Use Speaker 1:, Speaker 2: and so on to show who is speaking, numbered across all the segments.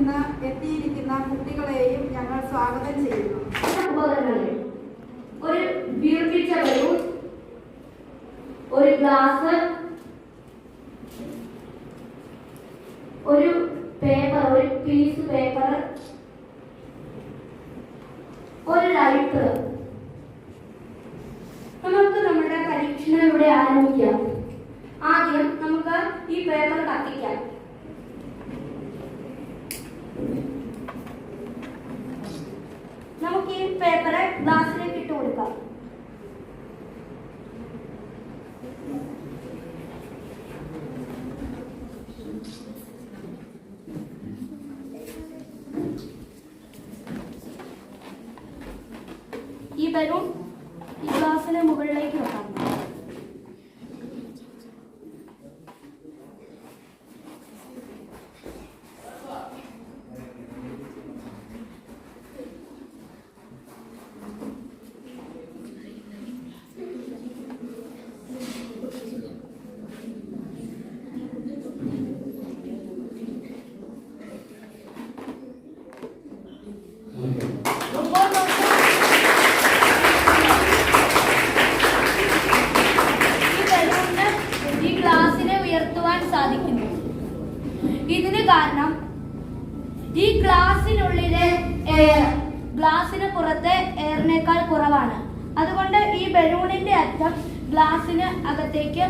Speaker 1: ഇന്ന് എത്തിയിരിക്കുന്ന കുട്ടികളെയും ഞങ്ങൾ സ്വാഗതം ചെയ്യുന്നു.
Speaker 2: ഒരു വീർപ്പിച്ച ബലൂൺ, ഒരു ഗ്ലാസ്, ഒരു പേപ്പർ, ഒരു പീസ് പേപ്പർ, ഒരു ലൈറ്റർ. നമുക്ക് നമ്മുടെ പരീക്ഷണം ഇവിടെ ആരംഭിക്കാം. ആദ്യം നമുക്ക് ഈ പേപ്പർ കത്തിക്കാം. നമുക്ക് ഈ പേപ്പർ ഗ്ലാസ്സിലേക്ക് ഇട്ട് കൊടുക്കാം. ഈ ബലൂൺ ഈ ഗ്ലാസ്സിന് മുകളിലേക്ക് വെക്കാം. സാധിക്കുന്നു. ഇതിന് കാരണം ഈ ഗ്ലാസിനുള്ളിലെ ഗ്ലാസിന് പുറത്തെ എയറിനേക്കാൾ കുറവാണ്. അതുകൊണ്ട് ഈ ബലൂണിന്റെ അറ്റം ഗ്ലാസിന് അകത്തേക്ക്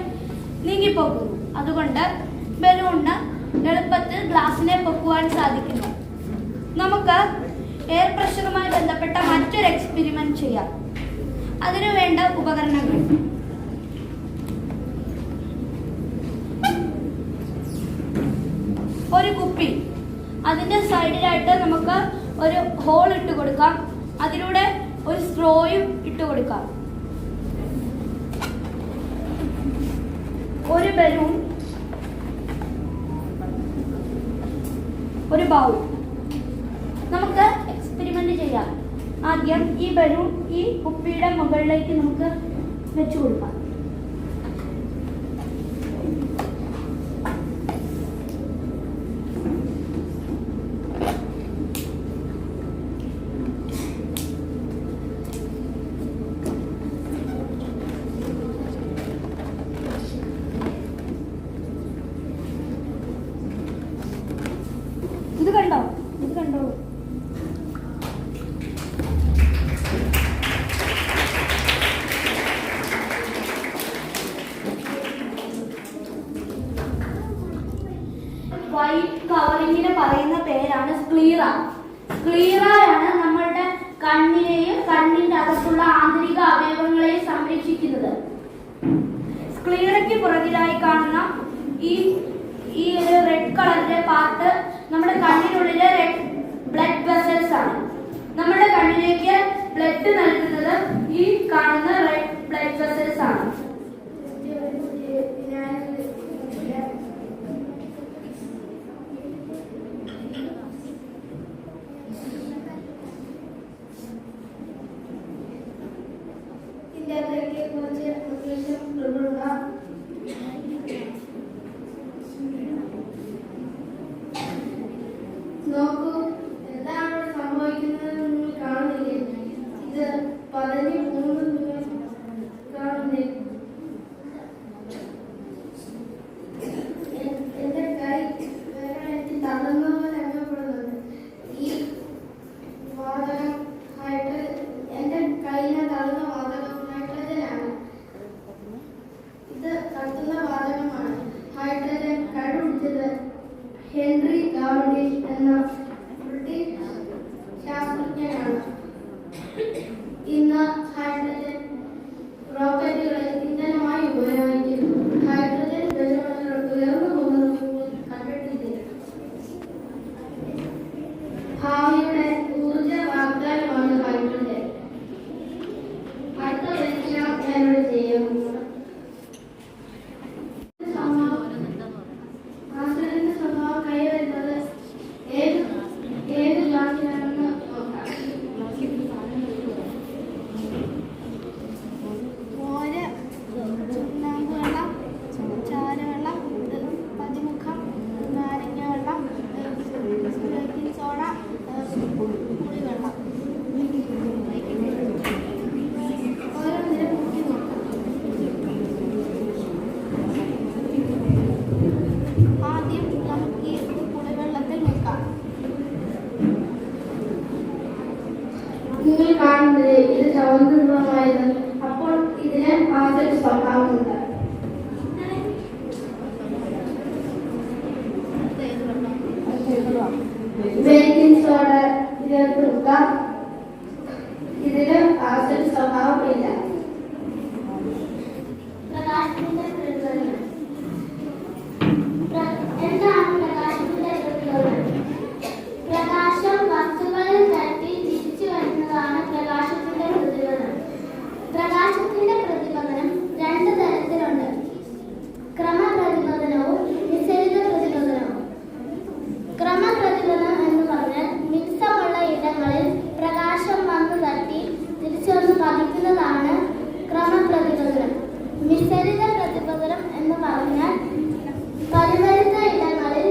Speaker 2: നീങ്ങിപ്പോകുന്നു. അതുകൊണ്ട് ബലൂണിന് എളുപ്പത്തിൽ ഗ്ലാസിനെ പൊക്കുവാൻ സാധിക്കുന്നു. നമുക്ക് എയർ പ്രഷറുമായി ബന്ധപ്പെട്ട മറ്റൊരു എക്സ്പെരിമെന്റ് ചെയ്യാം. അതിനു വേണ്ട ഉപകരണങ്ങൾ: ഒരു കുപ്പി, അതിന്റെ സൈഡിലായിട്ട് നമുക്ക് ഒരു ഹോൾ ഇട്ട് കൊടുക്കാം. അതിലൂടെ ഒരു സ്ട്രോയും ഇട്ട് കൊടുക്കാം. ഒരു ബലൂൺ, ഒരു ബൗൾ. നമുക്ക് എക്സ്പെരിമെന്റ് ചെയ്യാം. ആദ്യം ഈ ബലൂൺ ഈ കുപ്പിയുടെ മുകളിലേക്ക് നമുക്ക് വെച്ചു കൊടുക്കാം. ഇത് കണ്ടോ? വൈറ്റ് കവറിങ്ങിന് പറയുന്ന പേരാണ് സ്ക്ലീറ. സ്ക്ലീറയാണ് നമ്മളുടെ കണ്ണിനെയും കണ്ണിന്റെ അകത്തുള്ള ആന്തരിക അവയവങ്ങളെയും സംരക്ഷിക്കുന്നത്. സ്ക്ലീറയ്ക്ക് പുറകിലായി കാണുന്ന ഈ ഒരു റെഡ് കളറിന്റെ പാർട്ട് നമ്മുടെ കണ്ണിനുള്ളിലെ ബ്ലഡ് വെസൽസ് ആണ്. നമ്മുടെ കണ്ണിലേക്ക് ബ്ലഡ് നൽകുന്നത് ഈ കാണുന്ന റെഡ് ബ്ലഡ് വെസൽസ് ആണ്.
Speaker 3: നോക്കൂ, എന്താണ് സംഭവിക്കുന്നത് നിങ്ങൾ കാണുന്നില്ലേ? ഇത് പതഞ്ഞ് പോകുന്നത് കാണുന്നില്ലേ? എന്റെ കൈ വേറെ തളർന്ന പോലെ അനുഭവപ്പെടുന്നുണ്ട്. ഈ വാതകം എന്റെ കൈയിലെ തളർന്ന വാതകം ഹൈഡ്രജനാണ്. ഇത് കത്തുന്ന വാതകമാണ്. ഹൈഡ്രജൻ കണ്ടുപിടിച്ചത് ഹെൻറി കാവൻഡിഷ് എന്ന ബ്രിട്ടീഷ് ശാസ്ത്രജ്ഞനാണ്. ഇന്ന് ഹൈഡ്രജൻ റോക്കറ്റുകളിൽ ഇന്ധനമായി ഉപയോഗിക്കുന്നു. ഹൈഡ്രജൻ ബലൂണുകൾ ഉയർന്നു പോകുന്നത് കണ്ടെത്തിയിട്ടില്ല. ഭാവിയുടെ ഊർജ വാഗ്ദാനമാണ് ഹൈഡ്രജൻ. അടുത്ത പരീക്ഷണം ഞാനിവിടെ ചെയ്യുന്നു.
Speaker 4: ഓരോ
Speaker 3: ചുവന്ന നിറമായത്. അപ്പോൾ ഇതിന് ആദ്യ സ്വഭാവമുണ്ട്. ബേക്കിംഗ് സോഡ ചേർക്കുക. ഇതിന് ആദ്യ സ്വഭാവമില്ല.
Speaker 4: പ്രകാശത്തിന്റെ പ്രതിഫലനം. എന്താണ് പ്രകാശത്തിന്റെ പ്രതിഫലനം? പ്രകാശം വസ്തുക്കളിൽ തട്ടി തിരിച്ചു വരുന്നതാണ് പ്രകാശത്തിന്റെ പ്രതിഫലനം. പ്രകാശത്തിന്റെ പ്രതിഫലനം രണ്ട് തരത്തിലുണ്ട്: ക്രമപ്രതിഫലനവും നിശ്ചയിത പ്രതിഫലനവും. ക്രമപ്രതിഫലനം എന്ന് പറഞ്ഞാൽ മിനുസമുള്ള ഇടങ്ങളിൽ പ്രകാശം വന്നു തട്ടി തിരിച്ചു വന്ന് പതിക്കുന്നതാണ് ക്രമപ്രതിഫലനം. മിശ്രിത പ്രതിഫലനം എന്ന് പറഞ്ഞാൽ പരിമിത ഇടങ്ങളിൽ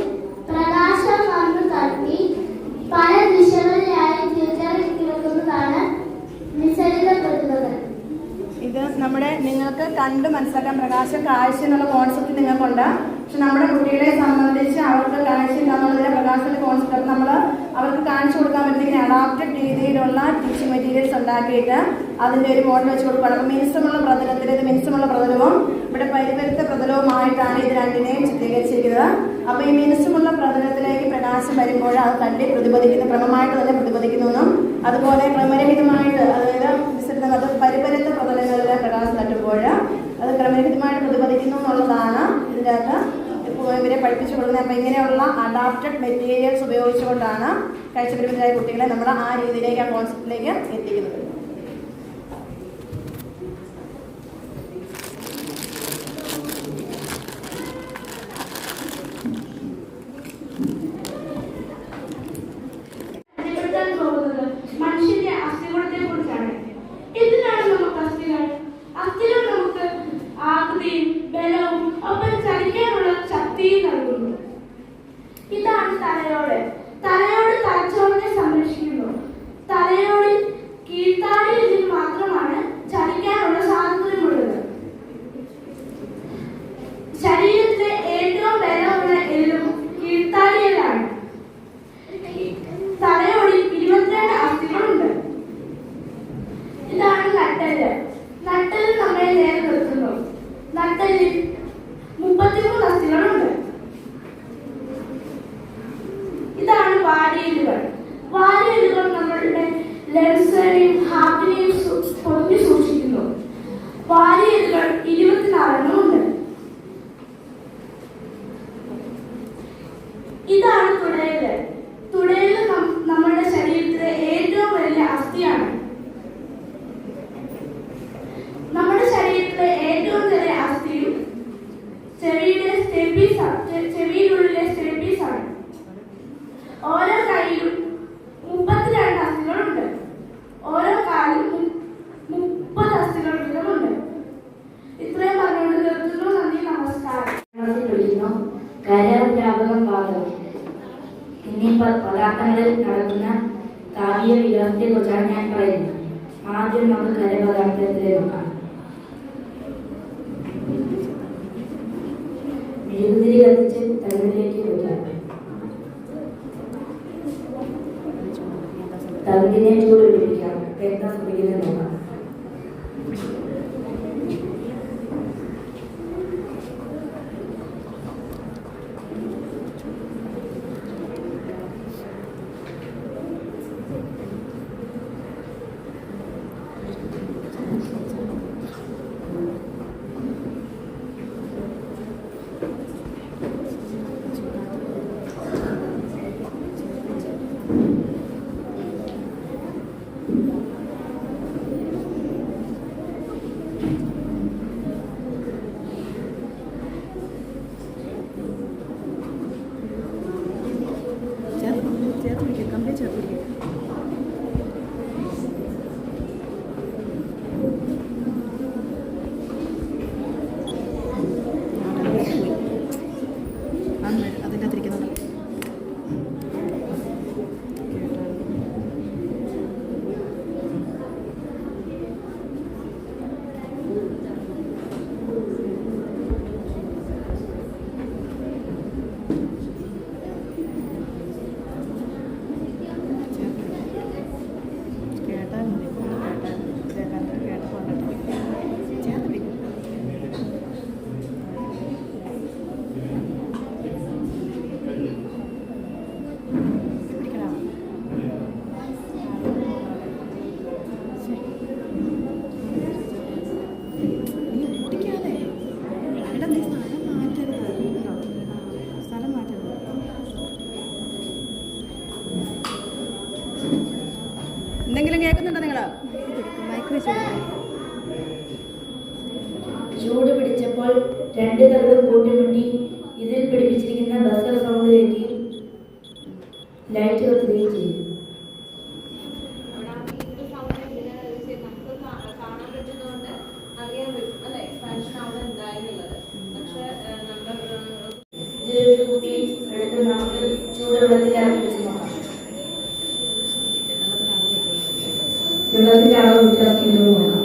Speaker 4: പ്രകാശം വന്നു തട്ടി പല ദിശകളിലായി ചിതറിക്കിടക്കുന്നതാണ് മിശ്രിത പ്രതിഫലനം.
Speaker 1: ഇത് നിങ്ങൾക്ക് കണ്ട് മനസ്സിലാക്കാൻ പ്രകാശം കാഴ്ച എന്നുള്ള കോൺസെപ്റ്റ് നിങ്ങൾക്കുണ്ട്. പക്ഷെ നമ്മുടെ കുട്ടികളെ സംബന്ധിച്ച് അവർക്ക് കാഴ്ച എന്നുള്ളതിന്റെ പ്രകാശത്തിന്റെ കോൺസെപ്റ്റ് അവർക്ക് കാണിച്ചു കൊടുക്കാൻ പറ്റുന്ന അഡാപ്റ്റഡ് രീതിയിലുള്ള ടീച്ചിങ് മെറ്റീരിയൽസ് ഉണ്ടാക്കിയിട്ട് അതിന്റെ ഒരു മോഡൽ വെച്ച് കൊടുക്കുകയാണ്. അപ്പോൾ മിനുസമുള്ള പ്രതലത്തിൽ ഇത് മിനുസമുള്ള പ്രതലവും ഇവിടെ പരിപരുത്ത പ്രതലവുമായിട്ടാണ് ഇത് രണ്ടിനെയും ചിത്രീകരിച്ചിരിക്കുന്നത്. അപ്പോൾ ഈ മിനുസമുള്ള പ്രതലത്തിലേക്ക് പ്രകാശം വരുമ്പോൾ അത് കണ്ടി പ്രതിഫലിക്കുന്നു, ക്രമമായിട്ട് തന്നെ പ്രതിഫലിക്കുന്നു. അതുപോലെ ക്രമരഹിതമായിട്ട്, അതായത് അത് പരിപരുത്ത പ്രതലങ്ങളിലെ പ്രകാശം തട്ടുമ്പോൾ അത് ക്രമരഹിതമായിട്ട് പ്രതിഫലിക്കുന്നു എന്നുള്ളതാണ് ഇതിനകത്ത് ഇവരെ പഠിപ്പിച്ചു കൊടുക്കുന്നത്. അപ്പോൾ ഇങ്ങനെയുള്ള അഡാപ്റ്റഡ് മെറ്റീരിയൽസ് ഉപയോഗിച്ചുകൊണ്ടാണ് കാഴ്ചപരിമിതരായ കുട്ടികളെ നമ്മൾ ആ രീതിയിലേക്ക്, ആ കോൺസെപ്റ്റിലേക്ക് എത്തിക്കുന്നത്.
Speaker 2: മനുഷ്യന്റെ അസ്ഥികൂടത്തെ കുറിച്ചാണ്. എന്തിനാണ് നമുക്ക് അസ്ഥികൾ? അസ്ഥികൾ നമുക്ക് ആകൃതിയും ബലവും ഒപ്പം ചലിക്കാനുള്ള ശക്തിയും നൽകുന്നു. ഇതാണ് തലയോട്. തലയോട് തലച്ചോറിനെ സംരക്ഷിക്കുന്നു. തലയോടിൽ കീഴ്ത്താടിയിൽ മാത്രമാണ് ചലിക്കാനുള്ള സ്വാതന്ത്ര്യമുള്ളത്. ശരീരത്തിലെ ഏറ്റവും ബലമുള്ള എല്ലും കീഴ്ത്താടിയിലാണ്. തലയോടിൽ 22 അസ്ഥികളുണ്ട്. ഇതാണ് നട്ടെല്ല്. നട്ടെല്ല് നമ്മളെ നേരെ നിർത്തുന്നു. നട്ടെല്ലിൽ 33 അസ്ഥികളുണ്ട്. ഇതാണ് വാരിയെല്ലുകൾ. വാരിയെല്ലുകൾ നമ്മളുടെ ലെൻസിനെയും ഹാർട്ടിനെയും പൊതിഞ്ഞു സൂക്ഷിക്കുന്നു. വാരിയെല്ലുകൾ 24 ഉണ്ട്. ഇതാണ് തുടയല്. തുടയല് നമ്മുടെ ശരീരത്തിലെ ഏറ്റവും വലിയ അസ്ഥിയാണ്. നമ്മുടെ ശരീരത്തിലെ ഏറ്റവും ചെറിയ അസ്ഥിയും ചെവിയിലുള്ളിലെ സ്റ്റെപ്പീസ് ആണ്. ഓരോ കൈയിലും 32 അസ്ഥികളുണ്ട്. ഓരോ കാലിലും 30 അസ്ഥികൾ വീതമുണ്ട്. ഇത്രയും പറഞ്ഞുകൊണ്ട് നിർത്തുന്നു. നന്ദി, നമസ്കാരം.
Speaker 5: കരദ്രാവകം വാതകം എന്നീ പദാർത്ഥങ്ങളിൽ നടക്കുന്ന താപീയ വികാസത്തെ കുറിച്ചാണ് ഞാൻ പറയുന്നത്. ആദ്യം നമുക്ക് ഖരപദാർത്ഥത്തിലെ നോക്കാം. മെഴുകുതിരി കത്തിച്ച് തവിടിലേക്ക് വയ്ക്കാം. തവിടിനെ ചൂട് പിടിപ്പിക്കാം. എന്താ സംഭവിക്കുന്നത് നോക്കാം.
Speaker 1: കേൾക്കുന്നുണ്ടോ നിങ്ങൾ?
Speaker 5: ചൂട് പിടിച്ചപ്പോൾ രണ്ട് തലകൾ കൂട്ടിമുട്ടി ഇതിൽ പിടിപ്പിച്ചിരിക്കുന്ന ബസർ സൗണ്ട് കേൾക്കുകയും ലൈറ്റ് കത്തുകയും ചെയ്തു. ഇതിലൊരു കുപ്പി എടുത്ത് നമുക്ക് ചൂടുവെള്ളത്തിൽ ഇറക്കി വെച്ച് നോക്കാം. വെള്ളത്തിന്റെ അളവ് വ്യത്യാസം നോക്കാം.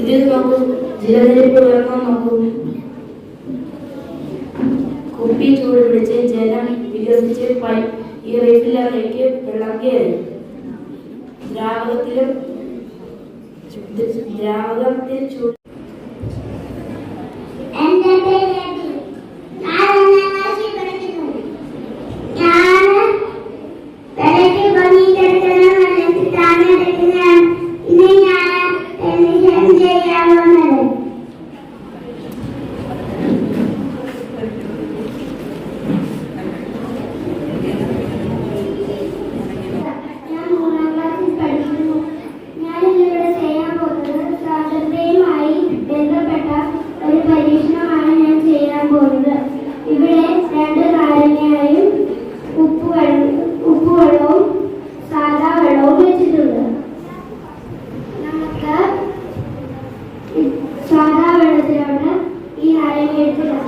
Speaker 5: ഇതിൽ നോക്കൂ, ജലനിരപ്പ് ഉയർന്നാൽ നോക്കൂ. കുപ്പി ചൂട് പിടിച്ച് ജലം വികസിച്ച് ഈ റീഫില്ലറിലേക്ക് വെള്ളം കയറി. ദ്രാവകത്തിൽ ചൂട്
Speaker 3: ഉപ്പുവെള്ളവും സാധാ വെള്ളവും വെച്ചിട്ടുണ്ട്. നമുക്ക് സാധാ വെള്ളത്തിലോട്ട് ഈ നാരങ്ങ എടുത്തിടാം.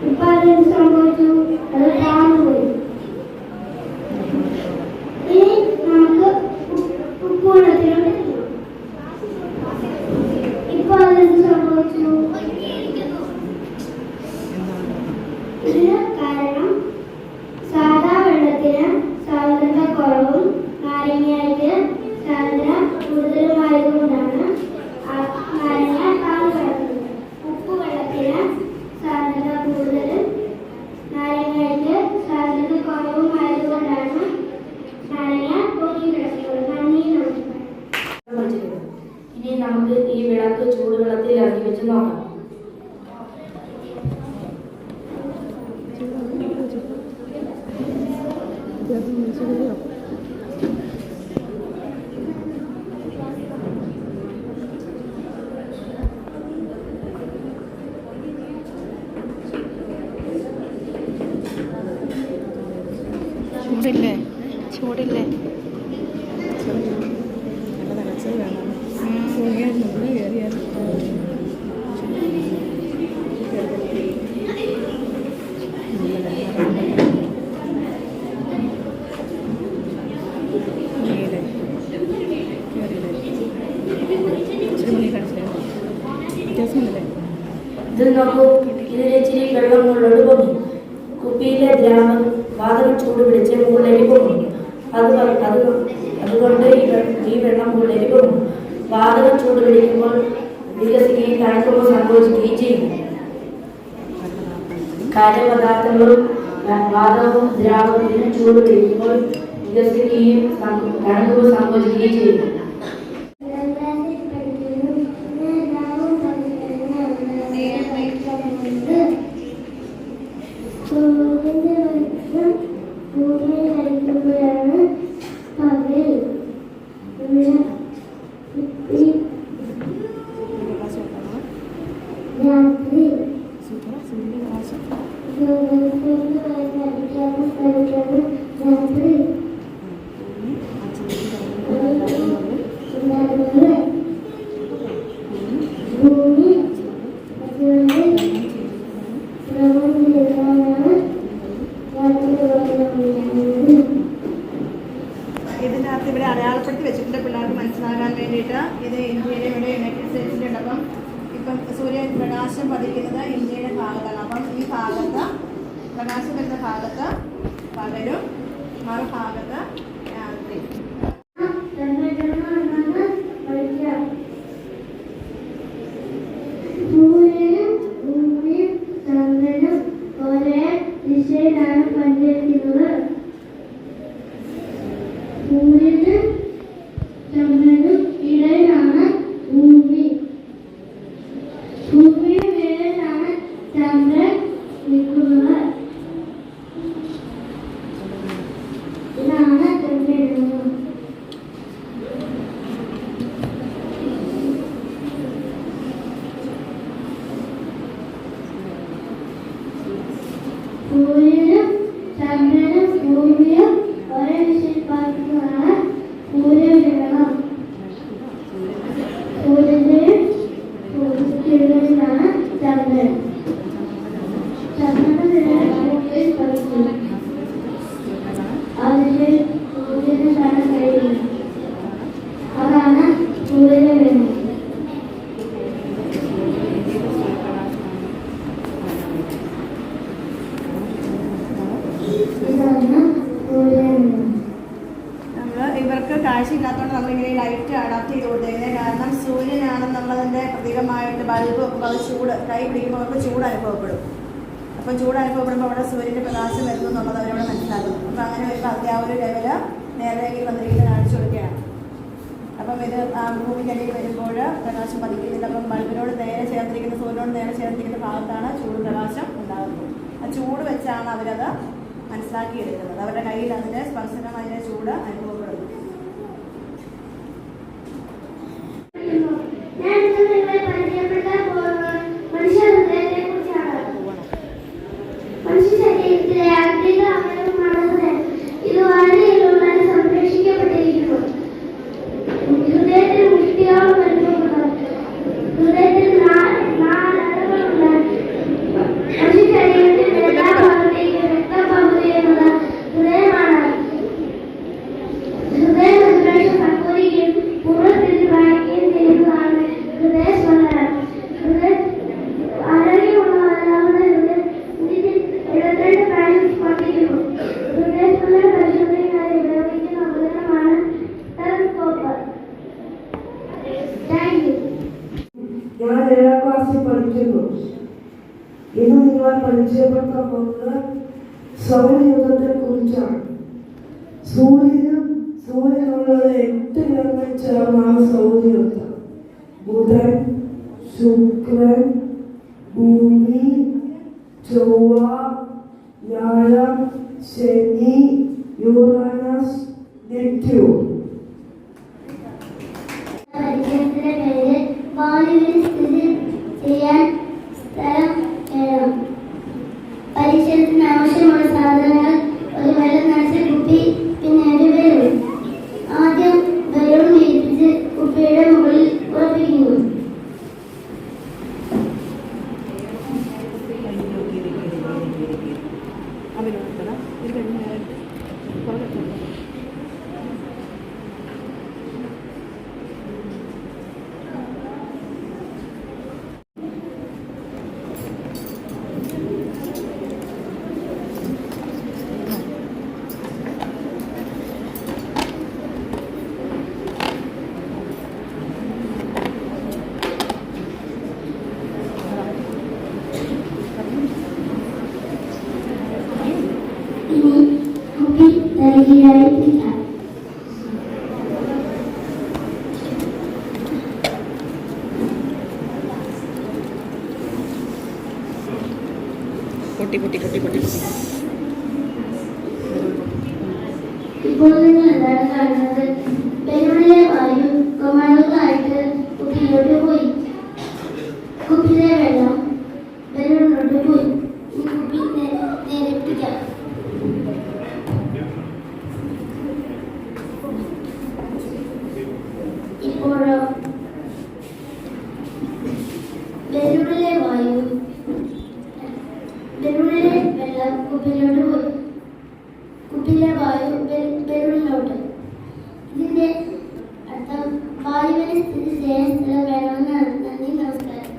Speaker 3: ഇപ്പൊ അതെന്ത് സംഭവിച്ചു? അത് താഴ്ന്നുപോയി. ഇനി നമുക്ക് ഉപ്പുവെള്ളത്തിലോട്ട് ഇടാം. ഇപ്പൊ അതെന്ത് സംഭവിച്ചു? ഇതിന് കാരണം സാധാ വെള്ളത്തിന് സാന്ദ്രത കുറവും നാരങ്ങയ്ക്ക് സാന്ദ്രത കൂടുതലുമായതുകൊണ്ടാണ് നാരങ്ങ താഴ്ന്നു കിടക്കുന്നത്. ഉപ്പുവെള്ളത്തിന് സാന്ദ്രത കൂടുതലും നാരങ്ങയ്ക്ക് സാന്ദ്രത കുറവുമായതുകൊണ്ടാണ് നാരങ്ങ പൊങ്ങി കിടക്കുന്നത്. നന്ദി, നമസ്കാരം.
Speaker 5: ഇനി നമുക്ക് ഈ വിളക്ക് ചൂടുവെള്ളത്തിൽ ഇറക്കി വെച്ച് നോക്കാം.
Speaker 1: ചൂടില്ലേ? ചൂടില്ലേ? നല്ല തിളച്ചത് വേണം.
Speaker 5: ഇത് നോക്കൂ, ഇതിലിച്ചിരി വെള്ളം മുകളിലോട്ട് പൊങ്ങി. കുപ്പിയിലെ ദ്രാവകം വാതകം ചൂട് പിടിച്ച് മുകളിലേക്ക് പൊങ്ങി. അതുകൊണ്ട് ഈ വെള്ളം മുകളിലേക്ക് പൊങ്ങും. വാതകം ചൂട് പിടിക്കുമ്പോൾ വികസിക്കുകയും തണുക്കുമ്പോൾ സംഭവിക്കുകയും ചെയ്യും. ഖരപദാർത്ഥങ്ങളും വാതകവും ദ്രാവകത്തിനും ചൂട് പിടിക്കുമ്പോൾ വികസിക്കുകയും തണുക്കുമ്പോൾ സംഭവിക്കുകയും ചെയ്യും.
Speaker 1: ഇതിനകത്ത് ഇവിടെ അടയാളപ്പെടുത്തി വെച്ചിട്ടുണ്ട് പിള്ളേർക്ക് മനസ്സിലാകാൻ വേണ്ടിയിട്ട്. ഇത് ഇന്ത്യയുടെ ഇവിടെ യുണൈറ്റഡ് സ്റ്റേറ്റ്സിൻ്റെ ഉണ്ട്. അപ്പം ഇപ്പം സൂര്യപ്രകാശം പതിക്കുന്നത് ഇന്ത്യയുടെ ഭാഗത്താണ്. അപ്പം ഈ ഭാഗത്ത് പ്രകാശം വരുന്ന ഭാഗത്ത് പകലും മറുഭാഗത്ത് രാത്രി.
Speaker 3: ചന്ദ്രനും ഇടയിലാണ് ഭൂമി. ഭൂമിയുടെ ഇടയിലാണ് ചന്ദ്രൻ നിൽക്കുന്നത്. ഇതാണ് ചന്ദ്രൻ. സൂര്യനും ചന്ദ്രനും ഭൂമിയും ഒരേ ദിശയിൽ പാലിക്കുന്നതാണ് സൂര്യഗ്രഹണം. സൂര്യന്റെയും സൂര്യനിലാണ് ചന്ദ്രൻ. ചന്ദ്രന്റെ ഭൂമിയിൽ പതിക്കുന്നു. അതിന്റെ സൂര്യനെ കാണാൻ കഴിയില്ല. അതാണ് സൂര്യഗ്രഹണം.
Speaker 1: ഇവർക്ക് കാഴ്ചയില്ലാത്തതുകൊണ്ട് നമ്മളിങ്ങനെ ലൈറ്റ് അഡാപ്റ്റ് ചെയ്ത് കൊടുത്തേക്കുന്നത്. കാരണം സൂര്യനാണെന്നുള്ളതിൻ്റെ പ്രതീകമായിട്ട് ബൾബ് ചൂട് കൈ പിടിക്കുമ്പോൾ അവർക്ക് ചൂട് അനുഭവപ്പെടും. അപ്പം ചൂട് അനുഭവപ്പെടുമ്പോൾ അവിടെ സൂര്യൻ്റെ പ്രകാശം വരുന്നു എന്നുള്ളത് അവരവിടെ മനസ്സിലാക്കും. അപ്പം അങ്ങനെ വരുമ്പോൾ അതിൻ്റെ ആ ഒരു ലെവല് നേരേക്ക് വന്നിരിക്കുന്നത് കാണിച്ചു കൊടുക്കുകയാണ്. അപ്പം ഇത് ഭൂമിക്കടിയിൽ വരുമ്പോൾ പ്രകാശം പതിക്കുന്നില്ല. അപ്പം ബൾബിനോട് നേരെ ചേർന്നിരിക്കുന്ന സൂര്യനോട് നേരെ ചേർന്നിരിക്കുന്ന ഭാഗത്താണ് ചൂട് പ്രകാശം ഉണ്ടാകുന്നത്. ആ ചൂട് വെച്ചാണ് അവരത് മനസ്സിലാക്കിയെടുക്കുന്നത്. അവരുടെ കയ്യിൽ അതിൻ്റെ സ്പർശനം, അതിൻ്റെ ചൂട് അനുഭവപ്പെടുന്നു.
Speaker 3: ഇത് വളരെ സംരക്ഷിക്കപ്പെട്ടിരിക്കുന്നു. ഹൃദയത്തിൽ മുഷ്ടിയോളം അനുഭവപ്പെടുന്നു. ഹൃദയത്തിൽ നാലടകളുണ്ട്. മനുഷ്യ ശരീരത്തിൽ എല്ലാ ഭാഗത്തേക്കും രക്തം പകുതിയുന്നത് ഹൃദയമാണ്. ഹൃദയ സംരക്ഷണം സങ്കോചിക്കുകയും പൂർവ്വത്തിൽ വായിക്കുകയും ചെയ്യുന്നതാണ് ഹൃദയസ്പന്ദനം. ആരോഗ്യമുള്ളവരാവുന്ന ഹൃദയത്തിൽ 72 പ്രാവശ്യം സ്പന്ദിക്കുന്നു. ഹൃദയസ്പന്ദനം പരിശോധനയ്ക്കായി ഉപയോഗിക്കുന്ന ഉപകരണമാണ് ടെലസ്കോപ്പ്. Thank you.
Speaker 6: ഞാൻ 7ാം ക്ലാസ്സിൽ പഠിക്കുന്നു. ഇന്ന് നിങ്ങൾ പരിചയപ്പെടുത്താൻ പോകുന്നത് സൗരയൂഥത്തെ കുറിച്ചാണ്. സൂര്യനുള്ളത് 8 ഗ്രഹങ്ങൾ ചേർന്നാണ് സൗരയൂഥം. ബുധൻ, ശുക്രൻ, ഭൂമി, ചൊവ്വ, വ്യാഴം, ശനി, യുറാനസ്, നെപ്റ്റ്യൂൺ.
Speaker 3: പരിചയത്തിന്റെ പേര് വായുവിൽ സ്ഥിതി ചെയ്യാൻ സ്ഥലം എഴുതാം. പരിചയത്തിന് ആവശ്യമുള്ള സാധനങ്ങൾ: ഒരു വെള്ളം നനച്ച കുപ്പി, പിന്നെ ഒരു ബലൂൺ. ആദ്യം ബലൂൺ വിരിപ്പിച്ച് കുപ്പിയുടെ മുകളിൽ ഉറപ്പിക്കുന്നു. ഇനി കുപ്പി തലകീഴായി നീക്കാം. ഇപ്പോൾ നിങ്ങൾ എന്താണ് കാണുന്നത്? ബലൂണിലെ വായു കമാളുകളായിട്ട് കുപ്പിയിലോട്ട് പോയി. കുപ്പിയിലെ വെള്ളം ബലൂണിലോട്ട് പോയി. ഈ കുപ്പി നേരെ പിടിക്കാം. ഇപ്പോഴോ ബലൂണിലെ വെള്ളം കുപ്പിയിലോട്ട് പോയി. കുപ്പിയിലെ വായു ബലൂണിലോട്ട്. ഇതിന്റെ അർത്ഥം വായുവിനെ സ്ഥിതി ചെയ്യാൻ സ്ഥലം വേണമെന്നാണ്. നന്ദി, നമസ്കാരം.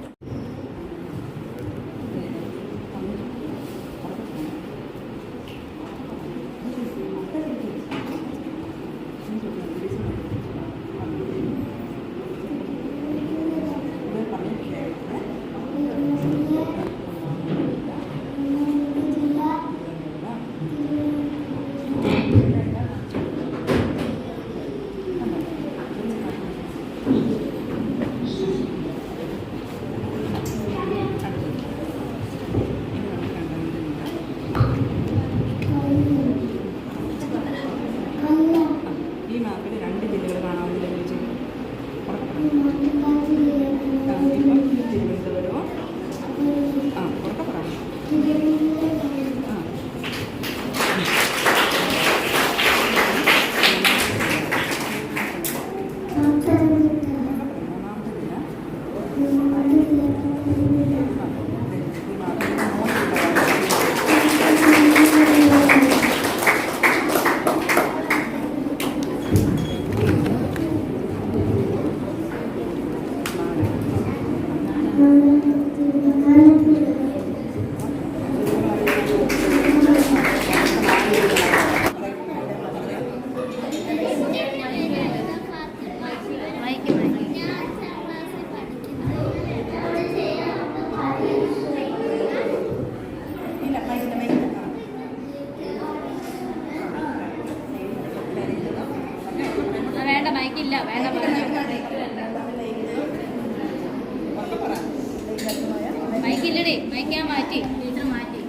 Speaker 2: വേണ്ട മൈക്കില്ല വേണ്ട മൈക്കില്ലടേ മൈക്കാൻ മാറ്റി ടീച്ചർ മാറ്റി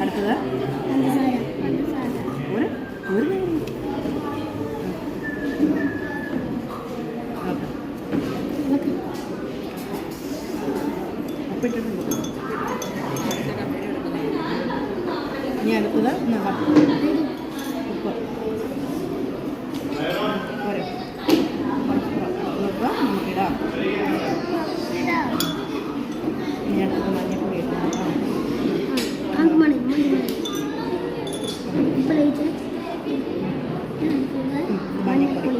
Speaker 1: അടുത്തത് ഒരു ഉപ്പിട്ടിട്ടുണ്ട്. ഇനി അടുത്തത് ഉപ്പ് പോരെ ഉപ്പ് നമുക്കിടാം. ഇനി അടുത്തത് മഞ്ഞപ്പൊടി ഇടാം. മഞ്ഞപ്പൊടി മഞ്ഞപ്പൊടി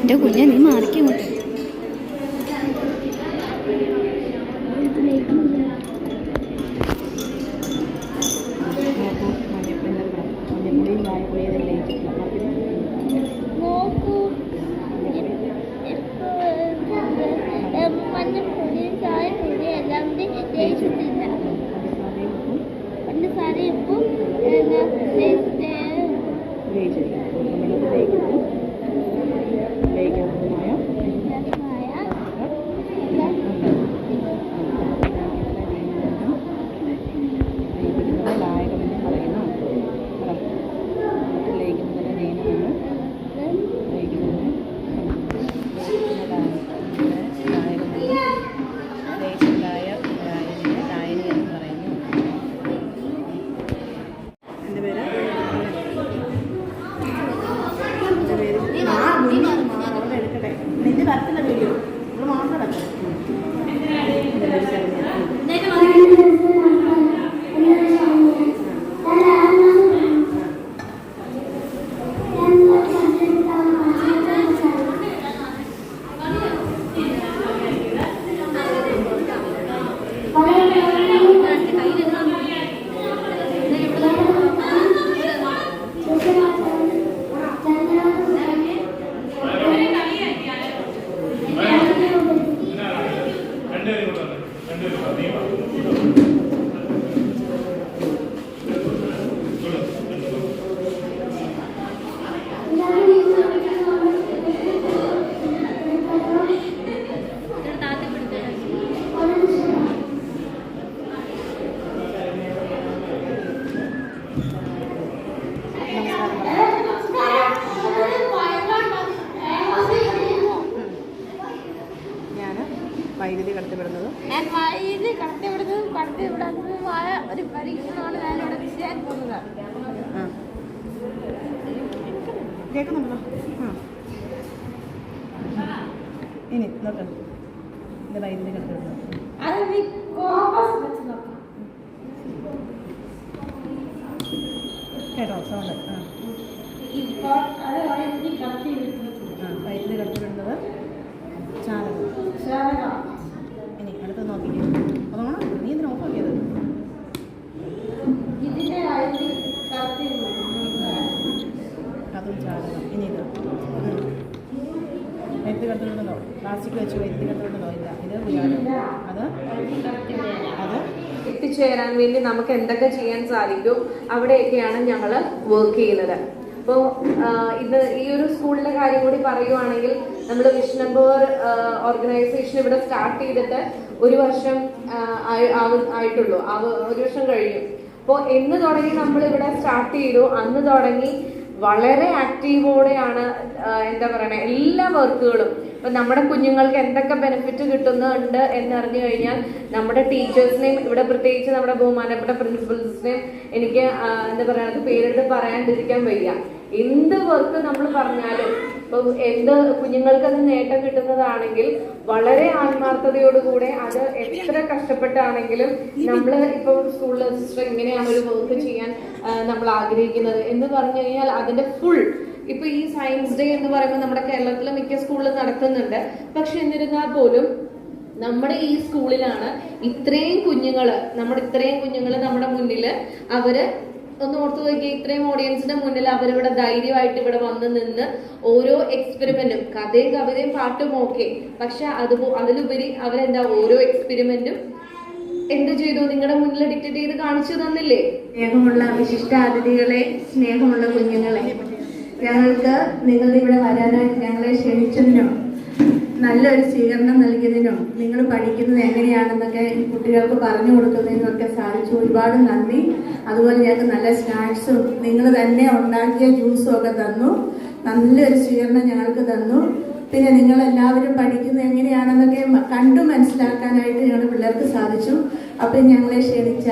Speaker 2: എൻ്റെ കുഞ്ഞെ നീ മാറിക്കാൻ പറ്റും
Speaker 1: മഞ്ഞപ്പൊടിയും കായപ്പൊടിയും
Speaker 4: മഞ്ഞപ്പൊടിയും ചായപ്പൊടിയും എല്ലാം കൂടി വേവിച്ചിട്ടില്ല. പഞ്ചസാരയും ഉപ്പും
Speaker 1: നിന്റെ കത്തില്ല വീഡിയോ നമ്മൾ മാത്രം കത്തും. വൈദ്യുതി കടത്തിവിടുന്നതും
Speaker 4: കടത്തിവിടുന്നതുമായ ഒരു പരീക്ഷണമാണ് ഞാനിവിടെ ചെയ്യാൻ പോകുന്നത്.
Speaker 1: കേൾക്കുന്നുണ്ടല്ലോ. ഇനി നോക്കാം ഇത് വൈദ്യുതി കടത്തിവിടുന്നത്. കേട്ടോ സൗണ്ട്. വൈദ്യുതി കടത്തിവിടുന്നത് ചാലകം. ഇനി അടുത്ത് നോക്കിക്കേ. അതാണ് നീ ഇതിന് ഓഫാക്കിയത്. അതും ചാലകം. ഇനി ഇത് വൈദ്യുതി കടത്തിവിടുന്നതോ പ്ലാസ്റ്റിക് വെച്ച് വൈദ്യുതി കടത്തിവിടുന്നതോ ഇല്ല. ഇത് അത്
Speaker 7: എത്തിച്ചേരാൻ വേണ്ടി നമുക്ക് എന്തൊക്കെ ചെയ്യാൻ സാധിക്കും അവിടെയൊക്കെയാണ് ഞങ്ങൾ വർക്ക് ചെയ്യുന്നത്. അപ്പോൾ ഇത് ഈ ഒരു സ്കൂളിലെ കാര്യം കൂടി പറയുവാണെങ്കിൽ നമ്മൾ വിഷ് നമ്പർ ഓർഗനൈസേഷൻ ഇവിടെ സ്റ്റാർട്ട് ചെയ്തിട്ട് ഒരു വർഷം ആയിട്ടുള്ളൂ. ഒരു വർഷം കഴിഞ്ഞു. അപ്പോൾ എന്ന് തുടങ്ങി നമ്മൾ ഇവിടെ സ്റ്റാർട്ട് ചെയ്തു അന്ന് തുടങ്ങി വളരെ ആക്റ്റീവോടെയാണ് എന്താ പറയണേ എല്ലാ വർക്കുകളും. ഇപ്പൊ നമ്മുടെ കുഞ്ഞുങ്ങൾക്ക് എന്തൊക്കെ ബെനിഫിറ്റ് കിട്ടുന്നുണ്ട് എന്നറിഞ്ഞു കഴിഞ്ഞാൽ നമ്മുടെ ടീച്ചേഴ്സിനെയും ഇവിടെ പ്രത്യേകിച്ച് നമ്മുടെ ബഹുമാനപ്പെട്ട പ്രിൻസിപ്പൽസിനെയും എനിക്ക് എന്താ പറയണത് പേരെടുത്ത് പറയാണ്ടിരിക്കാൻ വയ്യ. എന്ത് വർക്ക് നമ്മൾ പറഞ്ഞാലും ഇപ്പൊ എന്ത് കുഞ്ഞുങ്ങൾക്ക് അത് നേട്ടം കിട്ടുന്നതാണെങ്കിൽ വളരെ ആത്മാർത്ഥതയോടുകൂടെ അത് എത്ര കഷ്ടപ്പെട്ടാണെങ്കിലും നമ്മൾ ഇപ്പോൾ സ്കൂളിലെ സിസ്റ്റർ ഇങ്ങനെയാണ് ഒരു വർക്ക് ചെയ്യാൻ നമ്മൾ ആഗ്രഹിക്കുന്നത് എന്ന് പറഞ്ഞു കഴിഞ്ഞാൽ അതിന്റെ ഫുൾ ഇപ്പൊ ഈ സയൻസ് ഡേ എന്ന് പറയുമ്പോൾ നമ്മുടെ കേരളത്തിലെ മിക്ക സ്കൂളിലും നടത്തുന്നുണ്ട്. പക്ഷെ എന്നിരുന്നാൽ പോലും നമ്മുടെ ഈ സ്കൂളിലാണ് ഇത്രയും കുഞ്ഞുങ്ങള് നമ്മുടെ മുന്നിൽ അവര് ഒന്ന് ഓർത്തു നോക്കിയ ഇത്രയും ഓഡിയൻസിന്റെ മുന്നിൽ അവരിവിടെ ധൈര്യമായിട്ട് ഇവിടെ വന്ന് നിന്ന് ഓരോ എക്സ്പെരിമെന്റും കഥയും കവിതയും പാട്ടും ഓക്കെ, പക്ഷെ അതിലുപരി അവരെന്താ ഓരോ എക്സ്പെരിമെന്റും എന്ത് ചെയ്തു നിങ്ങളുടെ മുന്നിൽ ഡിക്റ്റേറ്റ് ചെയ്ത് കാണിച്ചു തന്നില്ലേ?
Speaker 1: സ്നേഹമുള്ള വിശിഷ്ടാതിഥികളെ, സ്നേഹമുള്ള കുഞ്ഞുങ്ങളെ, ഞങ്ങൾക്ക് നിങ്ങളുടെ ഇവിടെ വരാനായിട്ട് ഞങ്ങളെ ക്ഷണിച്ചതിനോ നല്ലൊരു സ്വീകരണം നൽകിയതിനോ നിങ്ങൾ പഠിക്കുന്നത് എങ്ങനെയാണെന്നൊക്കെ കുട്ടികൾക്ക് പറഞ്ഞു കൊടുക്കുന്നതിനൊക്കെ സാധിച്ചു. ഒരുപാട് നന്ദി. അതുപോലെ ഞങ്ങൾക്ക് നല്ല സ്നാക്സും നിങ്ങൾ തന്നെ ഉണ്ടാക്കിയ ജ്യൂസും ഒക്കെ തന്നു. നല്ലൊരു സ്വീകരണം ഞങ്ങൾക്ക് തന്നു. പിന്നെ നിങ്ങളെല്ലാവരും പഠിക്കുന്നത് എങ്ങനെയാണെന്നൊക്കെ കണ്ടു മനസ്സിലാക്കാനായിട്ട് ഞങ്ങളുടെ പിള്ളേർക്ക് സാധിച്ചു. അപ്പം ഞങ്ങളെ ക്ഷണിച്ച